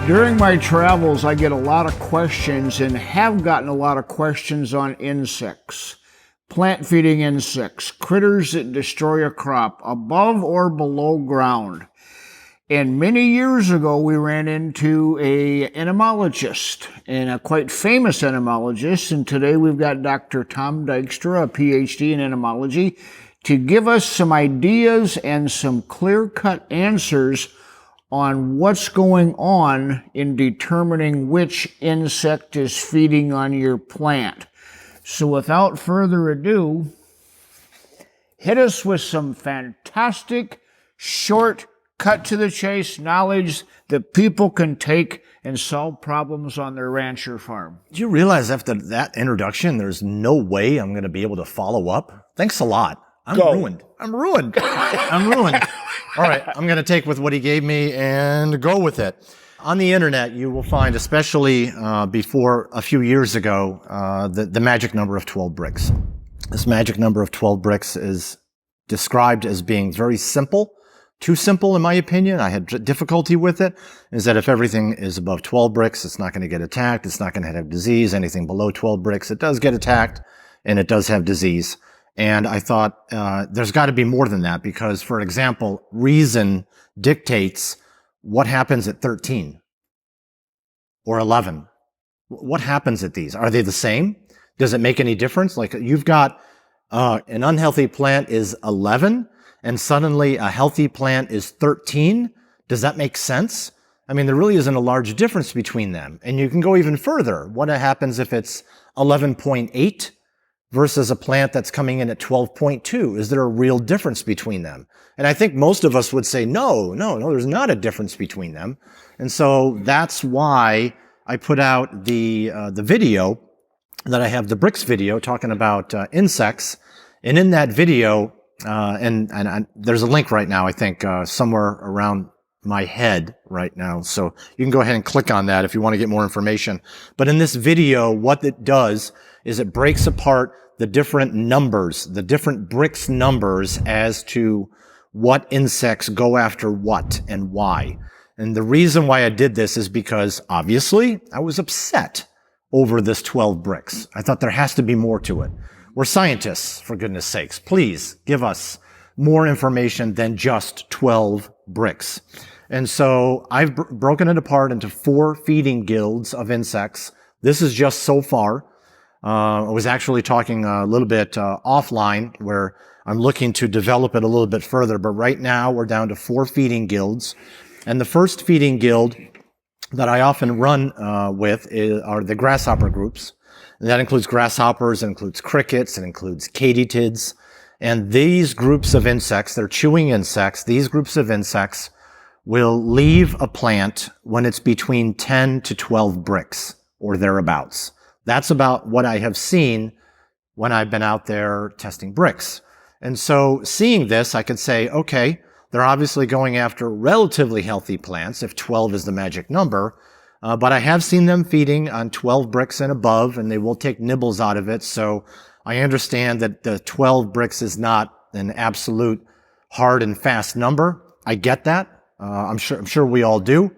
During my travels, I get a lot of questions and have gotten a lot of questions on insects. Plant-feeding insects, critters that destroy a crop above or below ground. And many years ago, we ran into an entomologist, and a quite famous entomologist, and today we've got Dr. Tom Dykstra, a PhD in entomology, to give us some ideas and some clear-cut answers on what's going on in determining which insect is feeding on your plant. So without further ado, hit us with some fantastic, short, cut-to-the-chase knowledge that people can take and solve problems on their ranch or farm. Do you realize after that introduction, there's no way I'm going to be able to follow up? Thanks a lot. I'm ruined. I'm ruined. All right, I'm going to take with what he gave me and go with it. On the internet, you will find, especially before a few years ago, the magic number of 12 BRIX. This magic number of 12 BRIX is described as being very simple. Too simple, in my opinion. I had difficulty with it, is that if everything is above 12 BRIX, it's not going to get attacked. It's not going to have disease. Anything below 12 BRIX, it does get attacked, and it does have disease. And I thought there's got to be more than that because, for example, reason dictates what happens at 13 or 11. What happens at these? Are they the same? Does it make any difference? Like you've got an unhealthy plant is 11 and suddenly a healthy plant is 13. Does that make sense? I mean, there really isn't a large difference between them. And you can go even further. What happens if it's 11.8? versus a plant that's coming in at 12.2? Is there a real difference between them? And I think most of us would say, no, there's not a difference between them. And so that's why I put out the video that I have, the BRIX video talking about insects. And in that video, and there's a link right now, I think, somewhere around my head right now. So you can go ahead and click on that if you want to get more information. But in this video, what it does is it breaks apart the different numbers, the different BRIX numbers as to what insects go after what and why. And the reason why I did this is because, obviously, I was upset over this 12 BRIX. I thought there has to be more to it. We're scientists, for goodness sakes. Please give us more information than just 12 BRIX. And so I've broken it apart into 4 feeding guilds of insects. This is just so far. I was actually talking a little bit offline where I'm looking to develop it a little bit further. But right now we're down to 4 feeding guilds. And the first feeding guild that I often run with are the grasshopper groups. And that includes grasshoppers, it includes crickets, it includes katydids. And these groups of insects, they're chewing insects, these groups of insects will leave a plant when it's between 10 to 12 BRIX or thereabouts. That's about what I have seen when I've been out there testing BRIX. And so seeing this, I could say, okay, they're obviously going after relatively healthy plants, if 12 is the magic number, but I have seen them feeding on 12 BRIX and above, and they will take nibbles out of it. So I understand that the 12 BRIX is not an absolute hard and fast number. I get that. I'm sure we all do.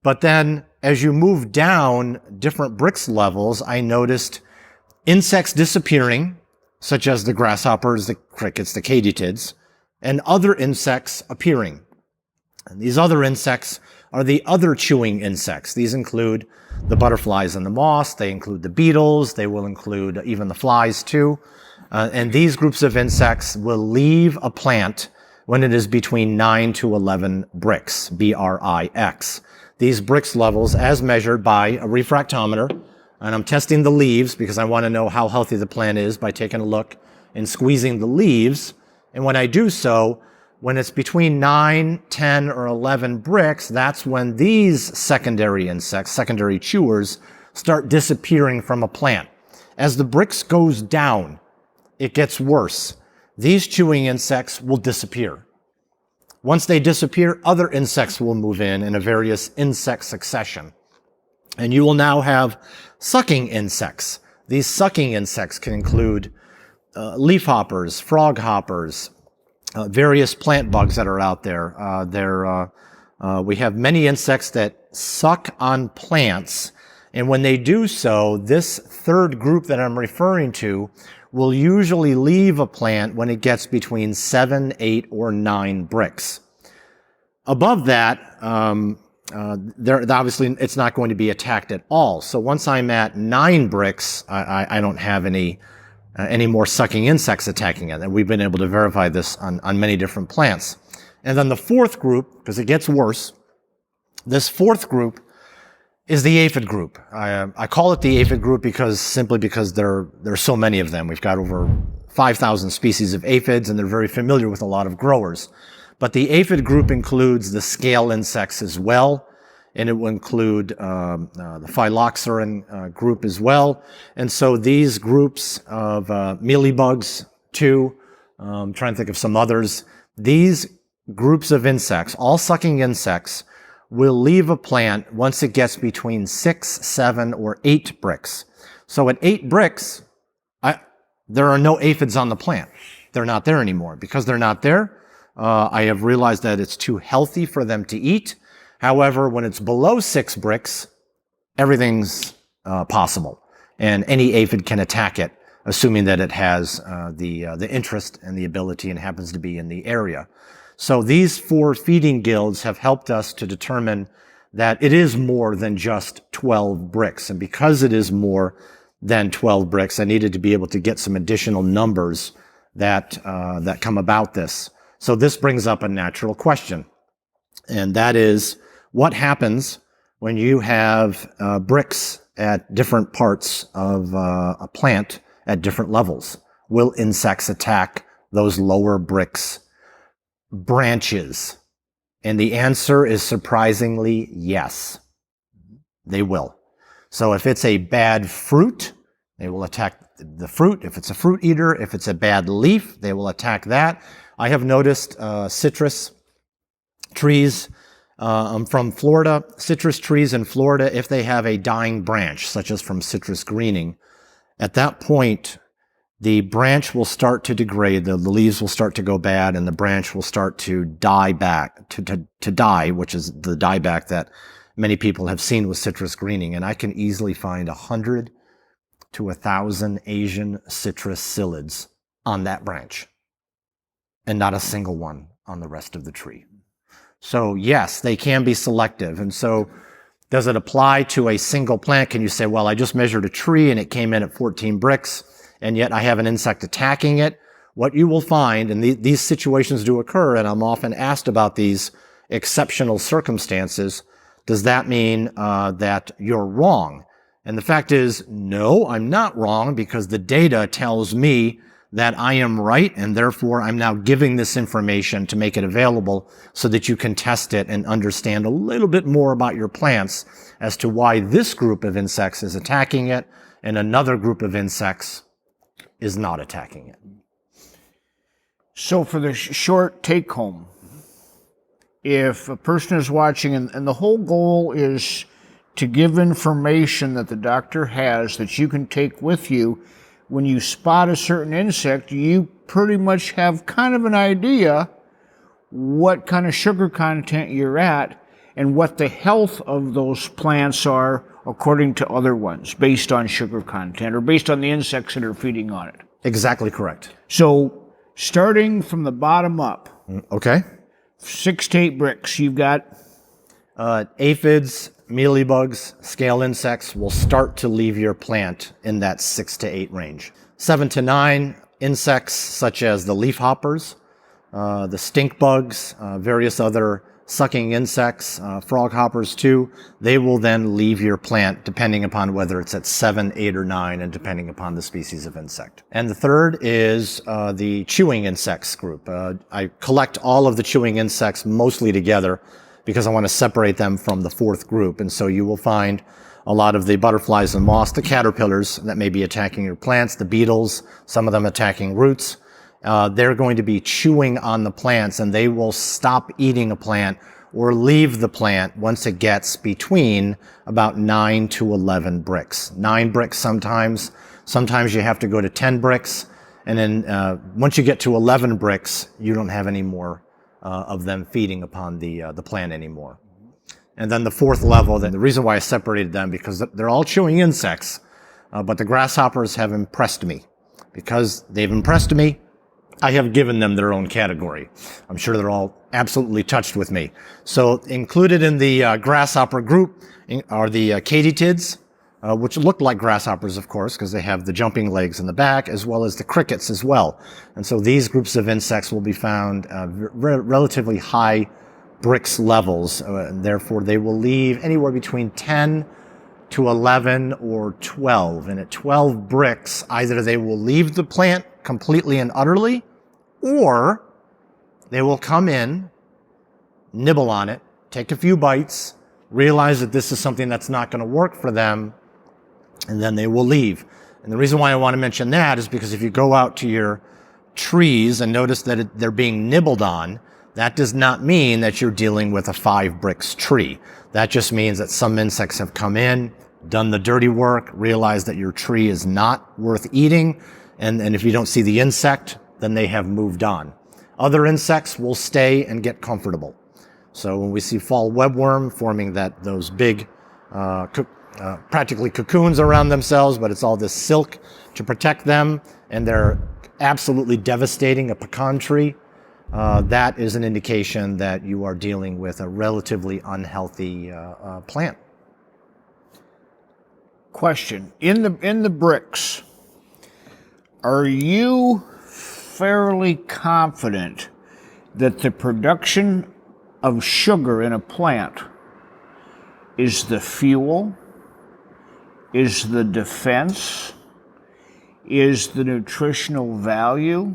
But then as you move down different BRIX levels, I noticed insects disappearing, such as the grasshoppers, the crickets, the katydids, and other insects appearing. And these other insects are the other chewing insects. These include the butterflies and the moths. They include the beetles. They will include even the flies too. And these groups of insects will leave a plant when it is between 9 to 11 BRIX, B-R-I-X. These BRIX levels as measured by a refractometer, and I'm testing the leaves because I want to know how healthy the plant is by taking a look and squeezing the leaves. And when I do so, when it's between 9, 10, or 11 BRIX, that's when these secondary insects, secondary chewers, start disappearing from a plant. As the BRIX goes down, it gets worse. These chewing insects will disappear. Once they disappear, other insects will move in a various insect succession. And you will now have sucking insects. These sucking insects can include leafhoppers, frog hoppers, various plant bugs that are out there. They're We have many insects that suck on plants, and when they do so, this third group that I'm referring to will usually leave a plant when it gets between 7, 8, or 9 BRIX. Above that, obviously it's not going to be attacked at all. So once I'm at 9 BRIX, I don't have any more sucking insects attacking it. And we've been able to verify this on many different plants. And then the fourth group, because it gets worse, this fourth group is the aphid group. I call it the aphid group simply because there are so many of them. We've got over 5,000 species of aphids, and they're very familiar with a lot of growers. But the aphid group includes the scale insects as well, and it will include the phylloxera group as well. And so these groups of mealybugs too, I'm trying to think of some others, these groups of insects, all sucking insects, will leave a plant once it gets between 6, 7, or 8 BRIX. So at 8 BRIX, there are no aphids on the plant. They're not there anymore. Because they're not there, I have realized that it's too healthy for them to eat. However, when it's below 6 BRIX, everything's possible. And any aphid can attack it, assuming that it has the interest and the ability and happens to be in the area. So these 4 feeding guilds have helped us to determine that it is more than just 12 BRIX. And because it is more than 12 BRIX, I needed to be able to get some additional numbers that come about this. So this brings up a natural question. And that is, what happens when you have BRIX at different parts of a plant at different levels? Will insects attack those lower BRIX branches? And the answer is surprisingly yes, they will. So if it's a bad fruit, they will attack the fruit. If it's a fruit eater, if it's a bad leaf, they will attack that. I have noticed citrus trees, I'm from Florida, citrus trees in Florida, if they have a dying branch, such as from citrus greening, at that point, the branch will start to degrade, the leaves will start to go bad, and the branch will start to die back, to die, which is the dieback that many people have seen with citrus greening. And I can easily find 100 to 1,000 Asian citrus psyllids on that branch, and not a single one on the rest of the tree. So yes, they can be selective. And so does it apply to a single plant? Can you say, well, I just measured a tree and it came in at 14 BRIX, and yet I have an insect attacking it? What you will find, and these situations do occur, and I'm often asked about these exceptional circumstances, does that mean that you're wrong? And the fact is, no, I'm not wrong, because the data tells me that I am right, and therefore I'm now giving this information to make it available so that you can test it and understand a little bit more about your plants as to why this group of insects is attacking it and another group of insects is not attacking it. So for the short take home, if a person is watching and the whole goal is to give information that the doctor has that you can take with you, when you spot a certain insect, you pretty much have kind of an idea what kind of sugar content you're at and what the health of those plants are according to other ones, based on sugar content or based on the insects that are feeding on it. Exactly correct. So starting from the bottom up, okay, 6 to 8 BRIX, you've got aphids, mealybugs, scale insects will start to leave your plant in that 6 to 8 range. 7 to 9 insects such as the leafhoppers, the stink bugs, various other sucking insects, frog hoppers too, they will then leave your plant depending upon whether it's at 7, 8, or 9 and depending upon the species of insect. And the third is the chewing insects group. I collect all of the chewing insects mostly together because I want to separate them from the fourth group. And so you will find a lot of the butterflies and moths, the caterpillars that may be attacking your plants, the beetles, some of them attacking roots. They're going to be chewing on the plants, and they will stop eating a plant or leave the plant once it gets between about 9 to 11 BRIX. 9 BRIX sometimes. Sometimes you have to go to 10 BRIX. And then once you get to 11 BRIX, you don't have any more of them feeding upon the plant anymore. And then the fourth level, then the reason why I separated them, because they're all chewing insects, but the grasshoppers have impressed me. Because they've impressed me, I have given them their own category. I'm sure they're all absolutely touched with me. So included in the grasshopper group are the katydids, which look like grasshoppers, of course, because they have the jumping legs in the back, as well as the crickets as well. And so these groups of insects will be found relatively high BRIX levels, and therefore they will leave anywhere between 10 to 11 or 12. And at 12 BRIX, either they will leave the plant completely and utterly, or they will come in, nibble on it, take a few bites, realize that this is something that's not going to work for them, and then they will leave. And the reason why I want to mention that is because if you go out to your trees and notice that they're being nibbled on, that does not mean that you're dealing with a 5 BRIX tree. That just means that some insects have come in, done the dirty work, realized that your tree is not worth eating, and if you don't see the insect, then they have moved on. Other insects will stay and get comfortable. So when we see fall webworm forming those big, practically cocoons around themselves, but it's all this silk to protect them, and they're absolutely devastating a pecan tree, that is an indication that you are dealing with a relatively unhealthy plant. Question: in the BRIX, are you fairly confident that the production of sugar in a plant is the fuel, is the defense, is the nutritional value,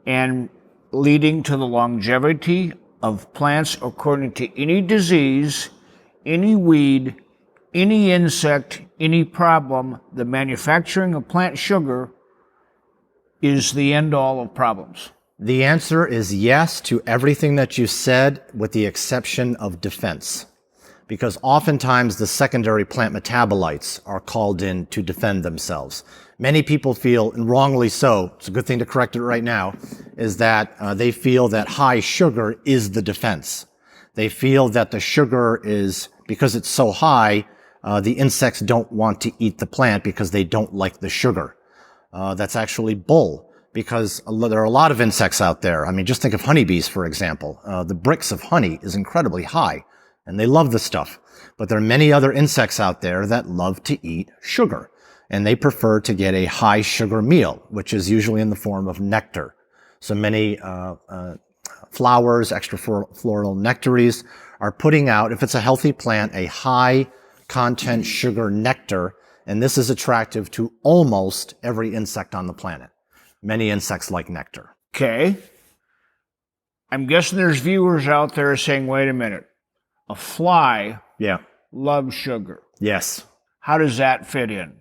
and leading to the longevity of plants according to any disease, any weed, any insect, any problem? The manufacturing of plant sugar is the end-all of problems. The answer is yes to everything that you said, with the exception of defense. Because oftentimes the secondary plant metabolites are called in to defend themselves. Many people feel, and wrongly so, it's a good thing to correct it right now, is that they feel that high sugar is the defense. They feel that the sugar is, because it's so high, the insects don't want to eat the plant because they don't like the sugar. That's actually bull, because there are a lot of insects out there. I mean, just think of honeybees, for example. The BRIX of honey is incredibly high, and they love the stuff. But there are many other insects out there that love to eat sugar, and they prefer to get a high sugar meal, which is usually in the form of nectar. So many flowers, extrafloral nectaries, are putting out, if it's a healthy plant, a high content sugar nectar, and this is attractive to almost every insect on the planet. Many insects like nectar. Okay. I'm guessing there's viewers out there saying, wait a minute, a fly loves sugar. Yes. How does that fit in?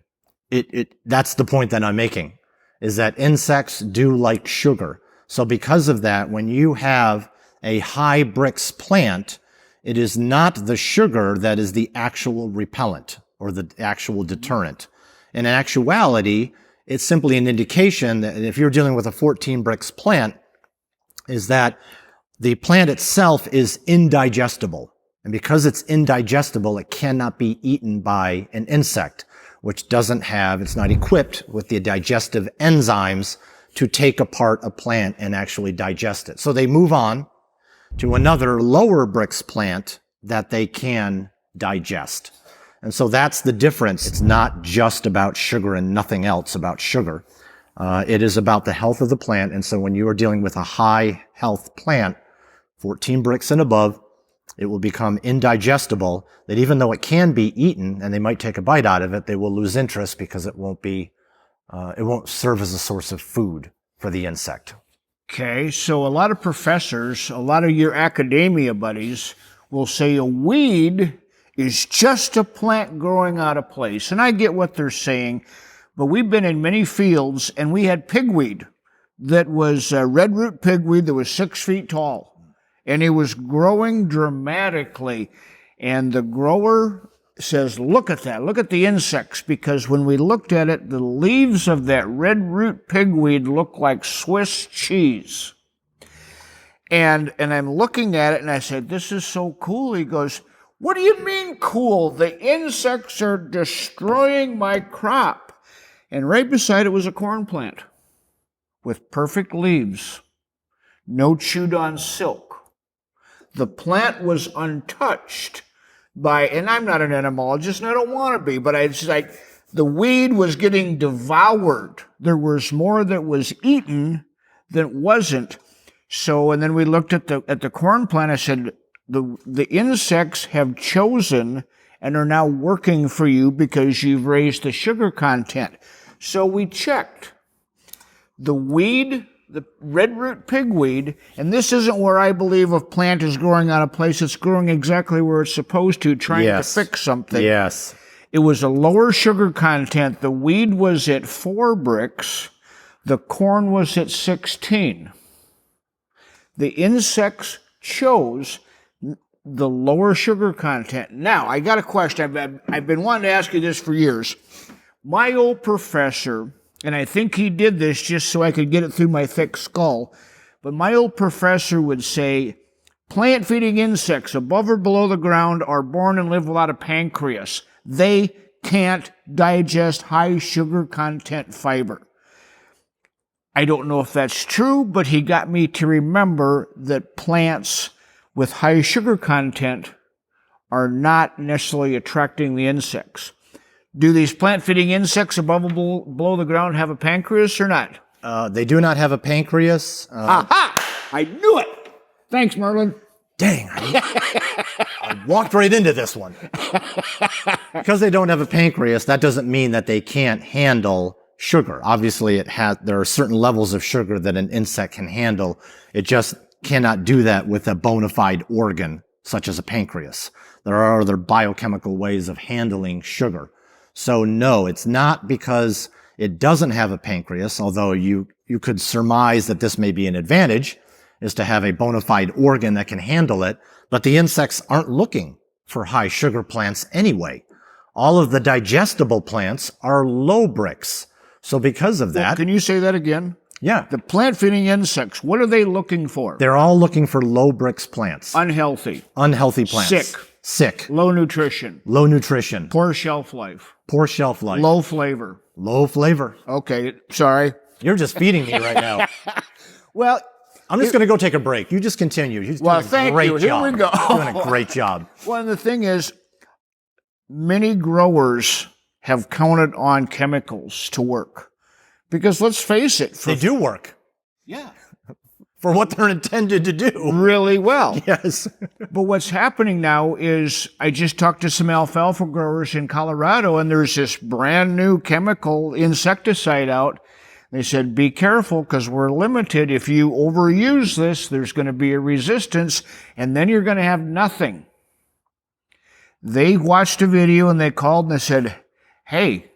That's the point that I'm making, is that insects do like sugar. So because of that, when you have a high BRIX plant, it is not the sugar that is the actual repellent or the actual deterrent. In actuality, it's simply an indication that if you're dealing with a 14 BRIX plant, is that the plant itself is indigestible. And because it's indigestible, it cannot be eaten by an insect, which it's not equipped with the digestive enzymes to take apart a plant and actually digest it. So they move on to another lower BRIX plant that they can digest. And so that's the difference. It's not just about sugar and nothing else about sugar. It is about the health of the plant. And so when you are dealing with a high health plant, 14 BRIX and above, it will become indigestible, that even though it can be eaten and they might take a bite out of it, they will lose interest because it won't serve as a source of food for the insect. Okay, so a lot of professors, a lot of your academia buddies will say a weed is just a plant growing out of place. And I get what they're saying, but we've been in many fields and we had pigweed that was red root pigweed that was 6 feet tall. And it was growing dramatically. And the grower says, look at that, look at the insects, because when we looked at it, the leaves of that red root pigweed looked like Swiss cheese. And I'm looking at it, and I said, this is so cool. He goes, what do you mean cool? The insects are destroying my crop. And right beside it was a corn plant with perfect leaves, no chewed-on silk. The plant was untouched by, and I'm not an entomologist, and I don't want to be, but it's like the weed was getting devoured. There was more that was eaten than wasn't. So, and then we looked at the corn plant. I said, the insects have chosen and are now working for you because you've raised the sugar content. So we checked. The weed, the red root pigweed, and this isn't where I believe a plant is growing out of place. It's growing exactly where it's supposed to, trying to fix something. Yes. It was a lower sugar content. The weed was at 4 BRIX. The corn was at 16. The insects chose the lower sugar content. Now, I got a question. I've been wanting to ask you this for years. My old professor, and I think he did this just so I could get it through my thick skull, but my old professor would say, plant-feeding insects above or below the ground are born and live without a pancreas. They can't digest high sugar content fiber. I don't know if that's true, but he got me to remember that plants with high sugar content are not necessarily attracting the insects. Do these plant-feeding insects above and below the ground have a pancreas or not? They do not have a pancreas. Aha! I knew it! Thanks, Merlin. Dang, I walked right into this one. Because they don't have a pancreas, that doesn't mean that they can't handle sugar. Obviously, there are certain levels of sugar that an insect can handle. It just cannot do that with a bona fide organ, such as a pancreas. There are other biochemical ways of handling sugar. So no, it's not because it doesn't have a pancreas, although you could surmise that this may be an advantage, is to have a bona fide organ that can handle it, but the insects aren't looking for high sugar plants anyway. All of the digestible plants are low BRIX. So because of that... Well, can you say that again? Yeah. The plant-feeding insects, what are they looking for? They're all looking for low BRIX plants. Unhealthy. Unhealthy plants. Sick. Low nutrition. Low nutrition. Poor shelf life. Poor shelf life. Low flavor. Low flavor. Okay, sorry. You're just feeding me right now. Well... I'm just going to go take a break. You just continue. You're doing a great job. Here we go. You're doing a great job. Well, and the thing is, many growers have counted on chemicals to work. Because let's face it. They do work. Yeah. For what they're intended to do. Really well. Yes. But what's happening now is, I just talked to some alfalfa growers in Colorado, and there's this brand new chemical insecticide out. They said, be careful because we're limited. If you overuse this, there's going to be a resistance, and then you're going to have nothing. They watched a video and they called and they said, hey,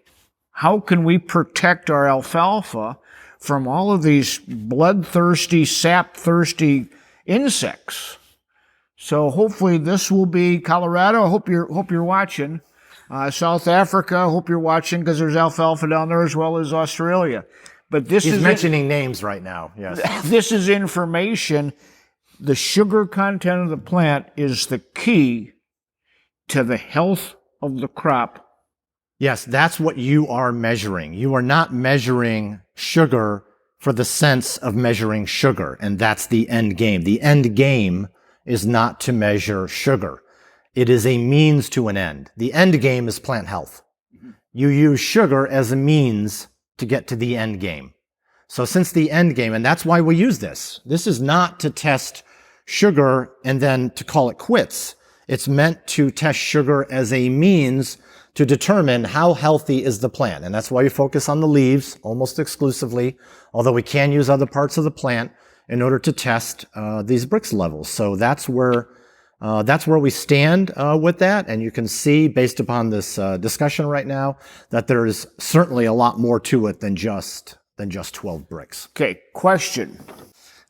how can we protect our alfalfa from all of these bloodthirsty, sap-thirsty insects? So hopefully this will be Colorado. I hope you're watching. South Africa, I hope you're watching because there's alfalfa down there as well as Australia. But this He's mentioning names right now, yes. This is information. The sugar content of the plant is the key to the health of the crop. Yes, that's what you are measuring. You are not measuring sugar for the sense of measuring sugar, and that's the end game. The end game is not to measure sugar. It is a means to an end. The end game is plant health. You use sugar as a means to get to the end game. So since the end game, and that's why we use this is not to test sugar and then to call it quits. It's meant to test sugar as a means to determine how healthy is the plant. And that's why we focus on the leaves almost exclusively, although we can use other parts of the plant in order to test these BRIX levels. So that's where we stand with that. And you can see, based upon this discussion right now, that there is certainly a lot more to it than just 12 BRIX. Okay, question.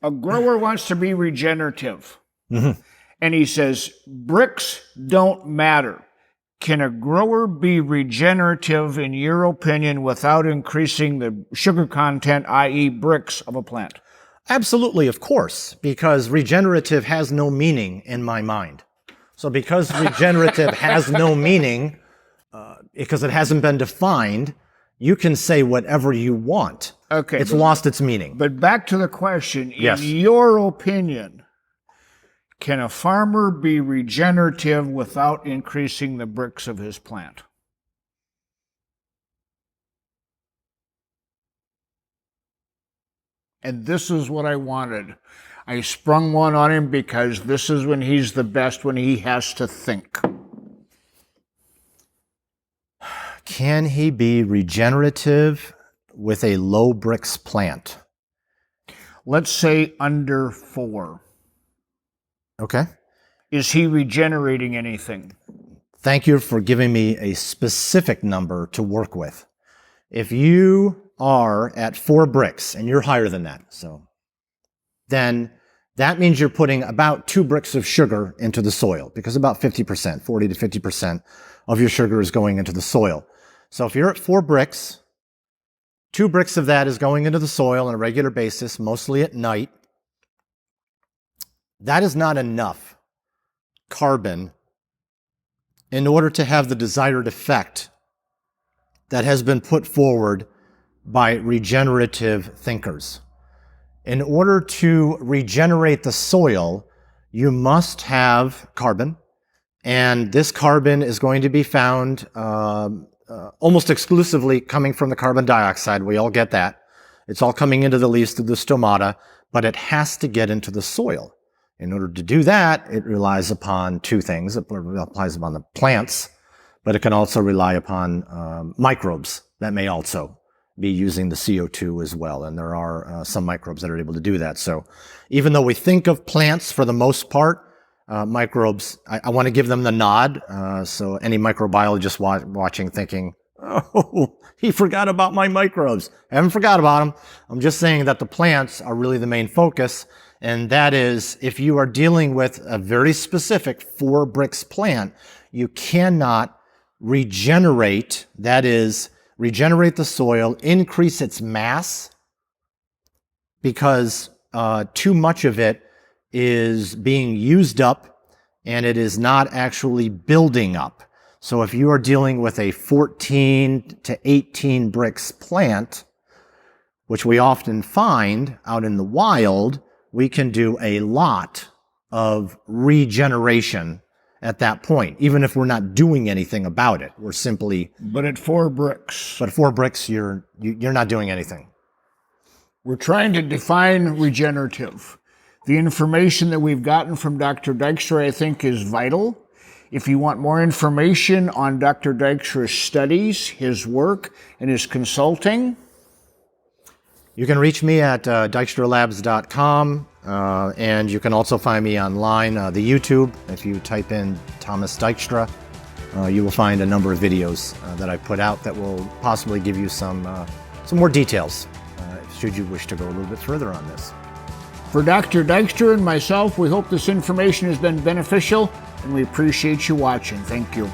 A grower wants to be regenerative. Mm-hmm. And he says, BRIX don't matter. Can a grower be regenerative, in your opinion, without increasing the sugar content, i.e. BRIX, of a plant? Absolutely, of course, because regenerative has no meaning in my mind. So because regenerative has no meaning, because it hasn't been defined, you can say whatever you want. Okay. It's lost its meaning. But back to the question. Yes. In your opinion, can a farmer be regenerative without increasing the BRIX of his plant? And this is what I wanted. I sprung one on him because this is when he's the best, when he has to think. Can he be regenerative with a low BRIX plant? Let's say under 4. Okay. Is he regenerating anything? Thank you for giving me a specific number to work with. If you are at 4 BRIX and you're higher than that, then that means you're putting about 2 BRIX of sugar into the soil, because about 50%, 40 to 50% of your sugar is going into the soil. So if you're at 4 BRIX, 2 BRIX of that is going into the soil on a regular basis, mostly at night. That is not enough carbon in order to have the desired effect that has been put forward by regenerative thinkers. In order to regenerate the soil, you must have carbon, and this carbon is going to be found almost exclusively coming from the carbon dioxide. We all get that. It's all coming into the leaves through the stomata, but it has to get into the soil. In order to do that, it relies upon 2 things. It relies upon the plants, but it can also rely upon microbes that may also be using the CO2 as well. And there are some microbes that are able to do that. So even though we think of plants for the most part, microbes, I want to give them the nod. So any microbiologist watching thinking, oh, he forgot about my microbes. I haven't forgot about them. I'm just saying that the plants are really the main focus. And that is, if you are dealing with a very specific 4 BRIX plant, you cannot regenerate, that is, regenerate the soil, increase its mass, because too much of it is being used up and it is not actually building up. So if you are dealing with a 14 to 18 BRIX plant, which we often find out in the wild, we can do a lot of regeneration at that point, even if we're not doing anything about it. We're simply... But at 4 BRIX. But at 4 BRIX, you're not doing anything. We're trying to define regenerative. The information that we've gotten from Dr. Dykstra, I think, is vital. If you want more information on Dr. Dykstra's studies, his work, and his consulting, you can reach me at dykstralabs.com, and you can also find me online, the YouTube. If you type in Thomas Dykstra, you will find a number of videos that I put out that will possibly give you some more details, should you wish to go a little bit further on this. For Dr. Dykstra and myself, we hope this information has been beneficial, and we appreciate you watching. Thank you.